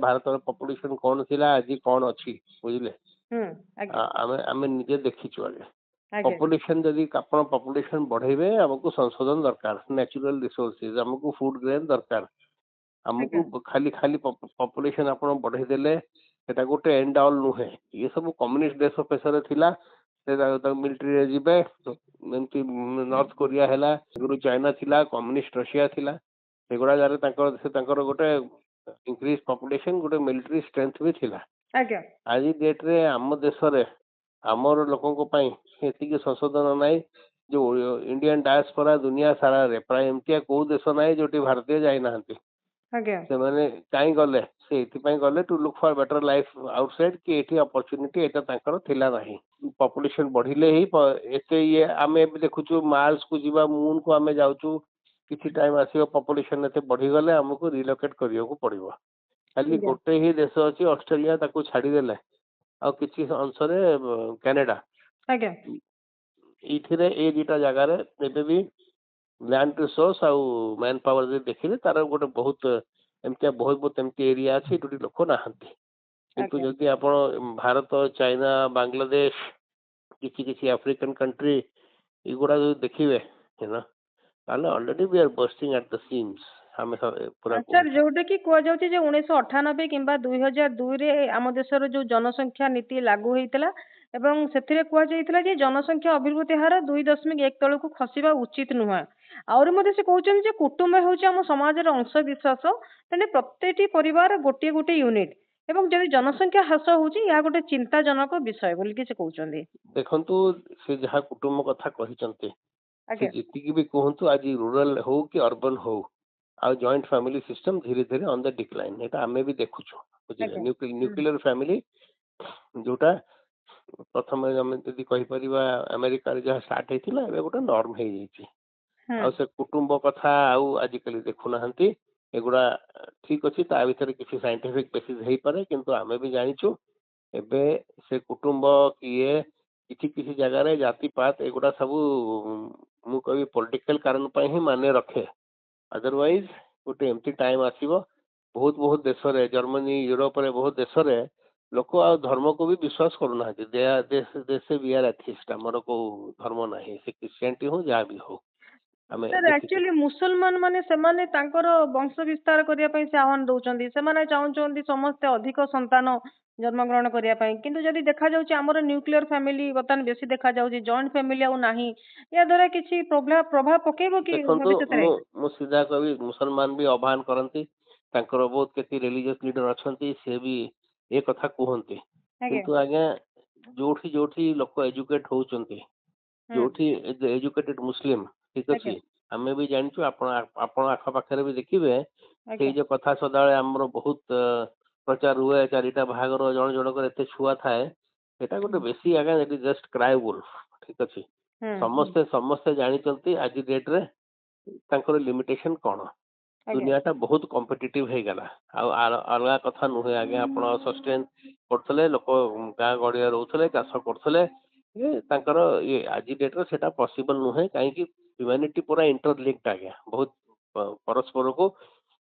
ଭାରତର पॉपुलेशन कौन थिला आज कौन अच्छी बुझिले आज्ञा आमे आमे निजे देखिछु आगे आज्ञा पॉपुलेशन जदि आपण पॉपुलेशन बढ़ेबे हमको संशोधन दरकार नेचुरल रिसोर्सेज हमको फूड ग्रेन दरकार आज्ञा हमको खाली खाली पॉपुलेशन आपण बढ़े देले सेटा गोटे एंड ऑल नुहे ये सब कम्युनिस्ट देश पेशर थिला मिलिट्री रे जिबे एमती नॉर्थ कोरिया हैला गुरु चाइना थिला कम्युनिस्ट रशिया थिला सेगुड़ा जारे तांकर गोटे इंक्रीज पॉपुलेशन गोटे मिलिट्री स्ट्रेंथ भी थिला आज्ञा आज डेट रे आम देश रे आमर लोकों पाई एतिक संशोधन नाई जो इंडियन डायस्पोरा दुनिया सारा रे प्राय एमतिया को देश नाई जोटी भारतीय जाई नाहंती आज्ञा से माने काई गले से एथि गले to look for better life outside कि एठी अपॉर्चुनिटी एटा तांकर थिला नाही पॉपुलेशन बढ़िले ही एते ये आमे भी देखुछु मार्स को जीवा मून को आमे जाउछु किछि टाइम आसीओ पॉपुलेशन एते बढ़ी गले हमको रिलोकेट करियो को पड़िबो खाली आज्ञा गोटे ही देश अछि ऑस्ट्रेलिया ताको छाडी देले आ किछि अंश रे कनाडा आज्ञा इथिरे ए दुटा जगह रे एबे भी लैंड रिसोर्स आउ मैन पावर जे देखिले तार गोटे बहुत एमतिया बहुत एमती एरिया अछि टुटी लोक नाहंती किंतु आज्ञा जदि आपण भारत चाइना बांग्लादेश किछि किछि अफ्रीकन कंट्री इगुड़ा जो देखिबे है ना ताले already we are bursting at the seams हमें पूरा सर जोटा कि कह जाउछि जे 1998 किंबा 2002 रे आम देशर जो जनसंख्या नीति लागू होइतला एवं सेथिरे कह जाइतला जे जनसंख्या अभिवृद्धि हार 2.1 तळकु खसिबा उचित नुहा आउर मध्ये से कहउछन जे कुटुंब होउछि आम समाजर अंश विश्वास तने प्रत्येकटी परिवार गोटे गोटे यूनिट एवं जदि जनसंख्या ह्रास होउछि या गोटे चिंताजनक विषय बोली कि से कहउछन देखंतु से जहा कुटुंब कथा कहिचंती से आज्ञा जितिकी भी कहंतु आज रूरल हो कि अर्बन हो आ जॉइंट फैमिली सिस्टम धीरे धीरे ऑन द डिक्लाइन एटा हमें भी देखुछु बुझिले न्यूक्लियर फैमिली जोटा प्रथम हम यदि कहि परिबा अमेरिका रे जहा स्टार्ट हेतिला एबे गोटे नॉर्म हे जैछि आ से कुटुंब कथा आउ आजिकली देखु नाहंती एगुड़ा ठीक अछि ता भीतर किछि साइंटिफिक बेसिस हेई पारे किंतु हमें भी जानिछु एबे से कुटुंब किए किछि किछि जगह रे जाति पात एगुड़ा सब मु कहि पॉलिटिकल कारण पय ही माने रखे अदरवाइज गोटे एमती टाइम आसीबो बहुत बहुत देश रे जर्मनी यूरोप रे बहुत देश रे लोक आ धर्म को भी विश्वास करूना देश वी आर एथिस्ट हमर को धर्म नाही से क्रिश्चियनिटी हो जहाँ भी हो हमें सर एक्चुअली मुसलमान माने सेमाने तांकर वंश विस्तार करिया पई से आह्वान दउचंदी सेमाने चाहुचंदी समस्त अधिक संतान जन्म ग्रहण करिया पई किंतु जदि देखा जाउची हमर न्यूक्लियर फैमिली बतन बेसी देखा जाउची जॉइंट फैमिली आउ नाही या द्वारा किछि प्रभाव पकेबो कि देखंतु भविष्यत रे मु सीधा कवि मुसलमान भी आह्वान करंती तांकर बहुत केती रिलीजियस लीडर अछंती से भी ए कथा कहंती आगे किंतु आगे जोठी जोठी लोक एजुकेट होउचंती जोठी एजुकेटेड मुस्लिम ठीक आगे अछि हमें भी जानछु आपण आख पाखरे भी देखिबे आगे सेई जो कथा सदाळे हमर बहुत प्रचार हुए चारिटा भागर जण जणकर एते छुआ थाए सेटा गोटे बेसी आगे it is just cry wolf ठीक अछि समस्ते समस्ते जानिचंती आज डेट रे तांकर लिमिटेशन कोन आगे दुनिया टा बहुत कॉम्पिटिटिव हे गला अलगा कथा नुहे आगे आपण सस्टेन करथले लोक गाँ गड़िया रोथले चाष करथले ये तांकर ये आज डेट रे सेटा पॉसिबल नुहे काहे कि ह्यूमैनिटी पूरा इंटरलिंक्ड आ गया बहुत परस्पर को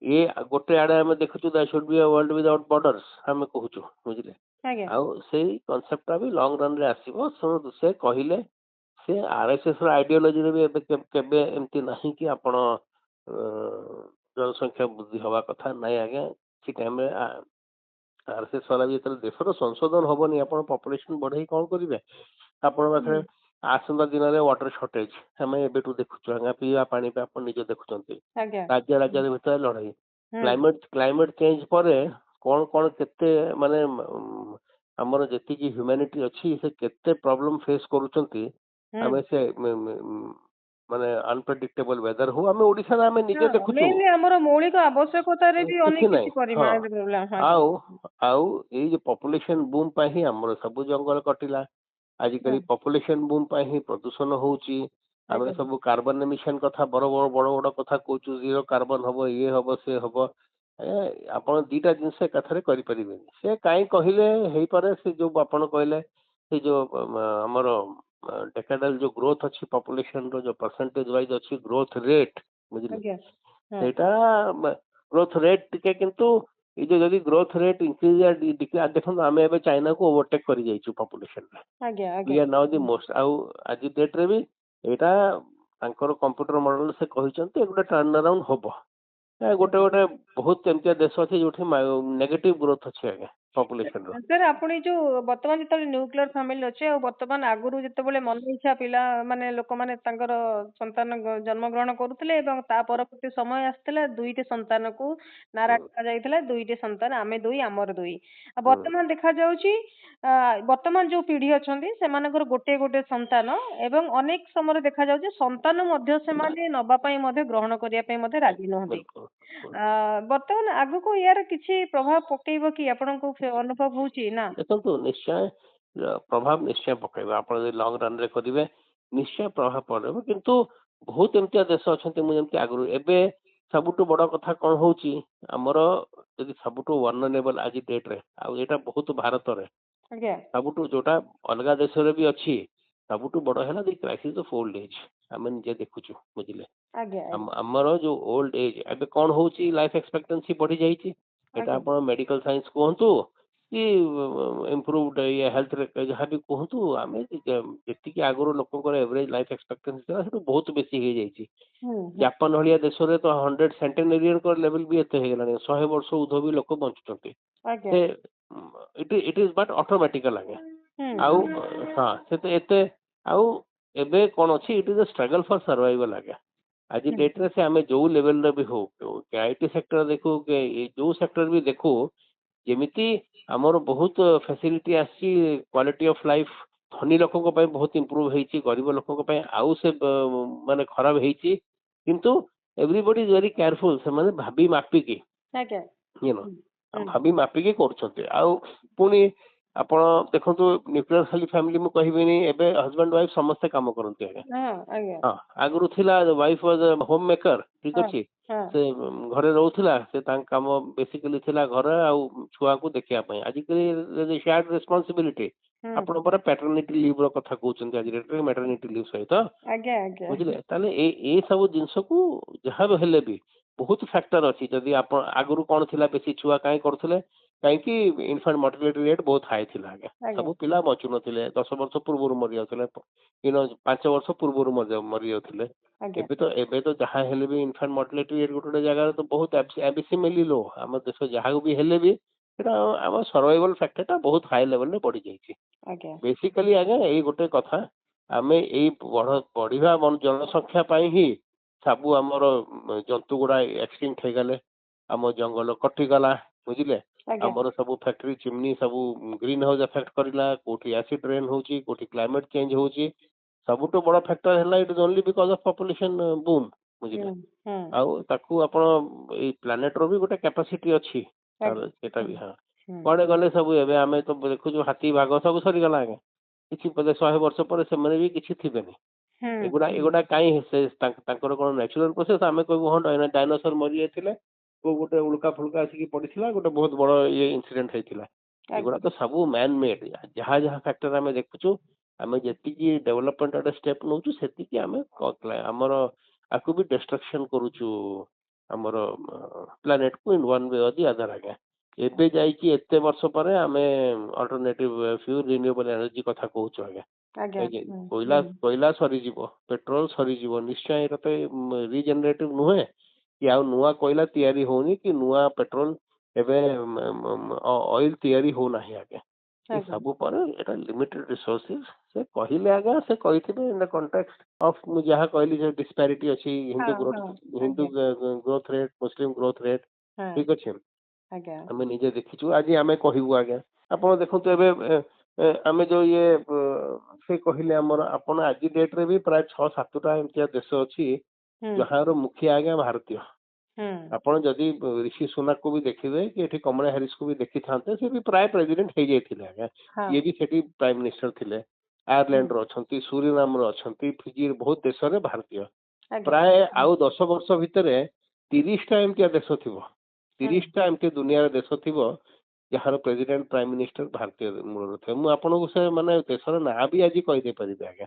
ये गोटे आड़े हम देखु that should be a world without borders हम कहूछु बुझिले आगे आउ सेही कांसेप्ट भी लॉन्ग रन रे आसीबो से कहिले से आरएसएस रो आइडियोलॉजी रे भी केबे एमती नाही कि आपण जनसंख्या वृद्धि हवा कथा नाही आगे सी टाइम रे आरएसएस वाला भी देशर संशोधन हबनी आपण पॉपुलेशन बढ़ई कौन करिवे आपण पाखरे आसंता दिन रे वाटर शॉर्टेज हमें एबेटू देखुछु हंगा पिया पानी पे आपण निजे देखुचंती आगे राज्य राज्य भीतर लड़ाई क्लाइमेट चेंज पर कौन कौन केते माने हमर जेति की ह्यूमैनिटी अछि से केते प्रॉब्लम फेस करूचंती हमें से माने अनप्रेडिक्टेबल वेदर हो हमें ओडिसा रे हमें निजे देखुछु मेनली हमर मौलिक आवश्यकता रे भी अनेक किछि परिमाण रे प्रॉब्लम आउ आउ ए जो पॉपुलेशन बूम पा ही हमर सब जंगल कटिला आजिकली पॉपुलेशन बूम पा ही प्रदूषण होउची हमें सब कार्बन एमिशन कथा बड़ बड़ बड़ बड़ कथा कहूछु जीरो कार्बन हबो ये हबो से हबो आपण दीटा जिनसे कथरे करि परिबेनी से काई कहिले हेई पारे से जो आपण कहले से जो हमर डेकेडल जो ग्रोथ अच्छी पॉपुलेशन रो जो परसेंटेज वाइज अच्छी ग्रोथ रेट बुझिले सेटा ग्रोथ रेट टिके किंतु ये जो जदि ग्रोथ रेट इंक्रीज या डिक्रीज देखो आम ए चाइना को ओवरटेक कर जाइछु पॉपुलेशन रे आज्ञा वी आज्ञा आर नाउ द मोस्ट आउ आज डेट रे भी एटा तांकर कंप्यूटर मॉडल से कहिसंते गोटे टर्न अराउंड होबो गोटे गोटे बहुत एमतिया देश अच्छे जो नेगेटिव ग्रोथ अच्छे आगे पॉपुलेशन रो सर आपण जो वर्तमान जो न्यूक्लियर फैमिली अच्छे और वर्तमान आगुरी जिते मन इच्छा पिला माने लोक माने तांकर संतान जन्म ग्रहण करुले एवं ता परवर्ती समय आसला दुईटे संतान को नारा जाइथिला दुईटे संतान आमे दुई आमर दुई वर्तमान देखा जाउची वर्तमान जो पीढ़ी अछंती सेमानकर गोटे गोटे संतान एवं अनेक समय देखा जाउची संतान मध्य से माने नबा पई मध्य ग्रहण करिया पई मध्य राजी नहंती वर्तमान आगु को यार किछि प्रभाव पकेइबो कि आपनको अनुभव होउची ना देखो निश्चय प्रभाव निश्चय पकेबा आप लंग रन रे करिवे निश्चय प्रभाव पड़े किंतु बहुत एमतिया देश अच्छे मुझे आगु एबे सबुठु बड़ कथा कौन होउची हमर यदि सबुठु वर्णनेबल आज डेट रे आ एटा बहुत भारत रे आज्ञा सबुठु जोटा अलगा देश रे भी अच्छी सबुठु बड़ है the crisis of old age आम निजे देखुचु बुझिले आज्ञा हमर जो ओल्ड एज एबे कौन होउची लाइफ एक्सपेक्टेंसी बढ़ी जाइची एटा आपण मेडिकल साइंस कहंतु कि इम्प्रूव्ड ये हेल्थ रे जहाँ भी कहतु आम जी आगुरी लोक एवरेज लाइफ एक्सपेक्टेंसी था बहुत बेसी हो जाइए जापान भाया देश में तो 100 सेंटेनेरियन लेवल भी एत हो गलानी 100 वर्ष उर्ध्व भी लोक बंचुंट इट इज बट ऑटोमेटिकल आगे आउ हाँ से एते आउ एबे कौन अच्छी it is a struggle for survival आगे आज डेट रे से आम जो लेवल रे भी हो आईटी सेक्टर देखो जो सेक्टर भी देखो जेमिति आमर बहुत फैसिलिटी आसी क्वालिटी ऑफ लाइफ धनी लोकों को बहुत इम्प्रूव होती गरीब लोकों को आउ से माने खराब होती किंतु एवरीबॉडी इज वेरी केयरफुल से माने भाबी मापिकी यू नो भाबी मापिकी करछन्ते आउ पुनी आपण देखंतु न्यूक्लियर खाली फैमिली मु कहबिनी एबे हस्बैंड वाइफ समस्त काम करते हैं हां आगरु थिला वाइफ वाज होम मेकर ठीक अछि से घरे रहउथिला से तां काम बेसिकली थिला घर आ छुआ को देखिया पई आज के शेयर्ड रिस्पांसिबिलिटी आपण पर पैटर्निटी लीव रो कथा कहउछन आज रेट मैटरनिटी लीव सहित आज्ञा आज्ञा बुझले ताले ए सब जिंस को जहां हेले भी बहुत फैक्टर अछि जदी आपण आगरु कोन थिला बेसी छुआ काई करथले कहीं इनफैंट मोर्टालिटी रेट बहुत हाई थिला आगे सब पिला बचु नथिले 10 वर्ष पूर्व मरि जाउथिले 5 वर्ष पूर्व मरि जाउथिले एबे तो जहां हेले भी इनफैंट मोर्टालिटी रेट गोटे जगह तो बहुत एबिसिमली लो हम देश जहां भी हेले भी एटा हम सर्वाइवल फैक्टरटा बहुत हाई लेवल रे बढ़ी जाइछि बेसिकली आगे एई गोटे कथा आमे एई बढ़िवा जनसंख्या पाई ही सबू आमर जंतु गुड़ा एक्सटिंक्ट हो गले आम जंगल कटिगला बुझिले आमर सब फैक्ट्री चिमनी सब ग्रीन हाउस इफेक्ट करला कोठी एसिड रेन होची कोठी क्लाइमेट चेंज होची सबुठु बड़ फैक्टर हैला it is only because of population boom बुझिले आउ ताकू आपण ए प्लैनेट रो भी गोटे कैपेसिटी अछि सेटा भी हां पड़े गले सब एबे आमे तो देखु जो हाथी भाग सब सरी गला आगे किछि 100 वर्ष पर से माने भी किछि थिबेनी एगुड़ा कहीं तांकर कोन नेचुरल प्रोसेस आमे कहबो हन डायनासोर मरि जायथिले को गोटे उल्का फुल्का आसिक पड़िथिला गोटे बहुत बड़ ये इंसिडेंट होइथिला एगुड़ा तो सब मैन मेड जहाँ जहाँ फैक्टर आमे देखुछु आमे जेति की डेवलपमेंट अटे स्टेप नउछु सेति की आमे हमर आकु भी डिस्ट्रक्शन करूछु हमर प्लैनेट को इन वन वे और दी अदर आगे एबे जाई कि एते वर्ष पर आमे अल्टरनेटिव फ्यूल रिन्यूएबल एनर्जी कथा कहूछु आगे कोयला कोयला सरी जीवो पेट्रोल सरी जीवो निश्चय एटा तो रीजनरेटिव नुहे कि आ नुआ कोयला तैयारी होनी कि नुआ पेट्रोल एबे ऑयल तैयारी हो नाही आगे सब पर एटा लिमिटेड रिसोर्सेस से कहिले आगे से कहिथिबे इन द कॉन्टेक्स्ट ऑफ मु जहा कहली जे डिस्पैरिटी अछि हिंदू ग्रोथ रेट मुस्लिम ग्रोथ रेट ठीक अछि आमे निजे देखिछु आज आमे कहिबु आगे आपण देखंतु एबे आमे जो ये से कहिले हमर आपण आज डेट रे भी प्राय 6-7 टा एमतिया देश अछि जहां रो मुखिया आगे भारतीय आपण जदी ऋषि सुनक को भी देखिबे कि एठी कमला हैरिस को भी देखि थांते से भी प्राय प्रेसिडेंट हे जायथिले आगे ये भी सेठी प्राइम मिनिस्टर थिले आयरलैंड रो अछंती सूरीनाम रो अछंती फिजी बहुत देश रे भारतीय प्राय आउ 10 वर्ष भितरे 30 टा एमतिया देश थिबो 30 टा एमती दुनिया रे देश थिबो जहार प्रेसिडेंट प्राइम मिनिस्टर भारतीय मूल थे मु आपन को से माने देशर ना भी आज कहि दे परिबे आगे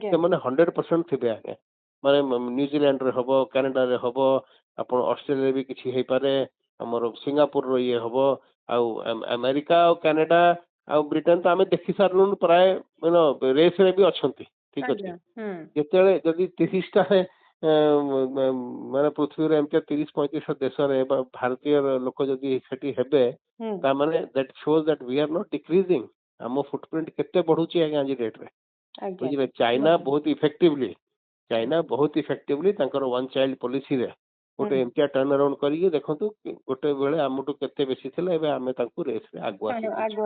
से माने 100% थिबे आगे माने न्यूजीलैंड रे हबो कनाडा रे हबो आपण ऑस्ट्रेलिया भी किछि हे पारे ଆମର ସିଙ୍ଗାପୁର ଇଏ ହବ ଆଉ ଆମେରିକା ଆଉ କାନାଡା ଆଉ ବ୍ରିଟେନ ତ ଆମେ ଦେଖି ସାରିଲୁଣି ପ୍ରାୟ ରେସରେ ବି ଅଛନ୍ତି ଠିକ ଅଛି ଆଜ୍ଞା ହୁଁ ଯେତେବେଳେ ଯଦି 30ଟା ମାନେ ପୃଥିବୀରେ ଏମିତି 30-35 ଦେଶରେ ବା ଭାରତୀୟ ଲୋକ ଯଦି ସେଠି ହେବେ ହୁଁ ତାମାନେ that shows that we are not decreasing ଆମ ଫୁଟପ୍ରିଣ୍ଟ କେତେ ବଢୁଛି ଆଜ୍ଞା ଆଜି ଡେଟ୍ରେ ଆଜ୍ଞା ବୁଝିଲେ ଚାଇନା ବହୁତ ଇଫେକ୍ଟିଭଲି ତାଙ୍କର ୱାନ୍ ଚାଇଲ୍ଡ ପଲିସିରେ ଗୋଟେ ହୁଁ ଏମିତିଆ ଟର୍ନ ଅରାଉଣ୍ଡ କରିକି ଦେଖନ୍ତୁ ଗୋଟେ ବେଳେ ଆମଠୁ କେତେ ବେଶୀ ଥିଲା ଏବେ ଆମେ ତାଙ୍କୁ ରେସରେ ଆଗୁଆ ହେଇଯାଇଛୁ ଆଗ